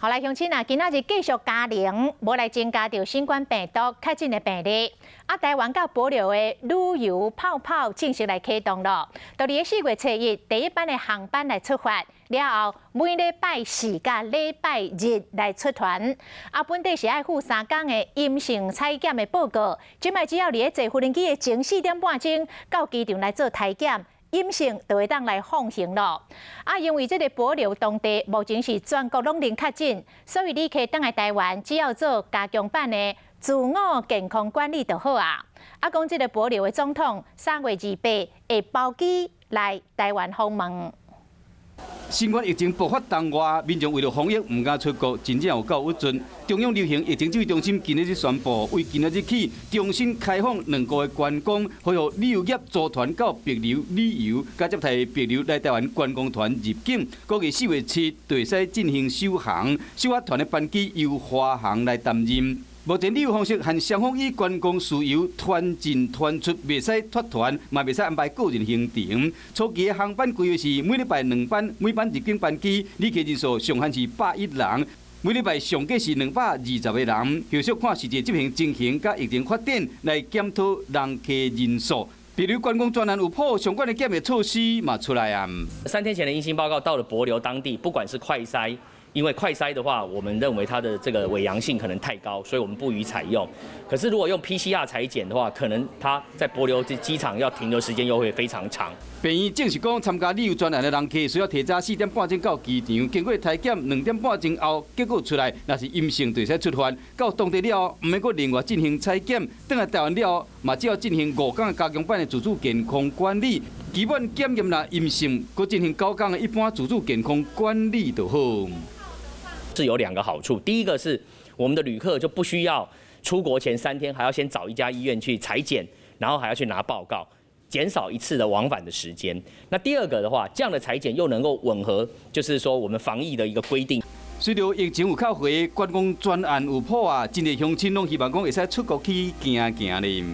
好来，乡亲啊，今仔日继续加零，无来增加着新冠病毒确诊的病例。台湾甲保留的旅游泡泡正式来启动了。到伫4月7日第一班的航班来出发了后，每礼拜4甲礼拜日来出团。本地是爱附3天的阴性采检的报告，即摆只要伫坐无人机的前4点半钟到机场来做体检。阴性就会当来放行咯。因为这个保留当地目前是全国拢零确诊，所以旅客登来台湾只要做加强版的自我健康管理就好啊。讲这个保留的总统3月28会包机来台湾访问。新冠疫情爆发当外，民众为了防疫唔敢出国，真正有够不准。中央流行疫情指挥中心今日宣布，为今日起重新开放2个月观光，配合旅游业组团到帛琉旅游，加接待帛琉来台湾观光团入境。估计4月7就会使进行首航，首发团的班机由华航来担任。目前旅游方式和双方以观光需要团进团出，袂使脱团，嘛袂使安排个人行程。初期的航班规划是每礼拜2班，每班入境班机旅客人数上限是101人，每礼拜上计是220个人。后续看实际执行情形甲疫情发展来检讨人客人数。比如观光专案有破相关的检疫措施嘛出来啊。3天前的阴性报告到了帛琉当地，不管是快筛。因为快筛的话，我们认为它的这个伪阳性可能太高，所以我们不予采用。可是如果用 PCR 采检的话，可能它在帛琉机场要停留时间又会非常长。病院证实讲，参加旅游专案的人客需要提早4点半钟到机场，经过体检2点半钟后，结果出来若是阴性，就使出发。到当地了后，唔免搁另外进行采检。等来台湾了后，嘛只要进行5天的加强版的自主健康管理。基本检验若阴性，搁进行9天的一般自主健康管理就好。是有2个好处，第一个是我们的旅客就不需要出国前3天还要先找一家医院去采检，然后还要去拿报告，减少一次的往返的时间。那第二个的话，这样的采检又能够吻合，就是说我们防疫的一个规定。随着疫情有靠回，观光专案有破啊，真侪乡亲拢希望讲会使出国去行行咧。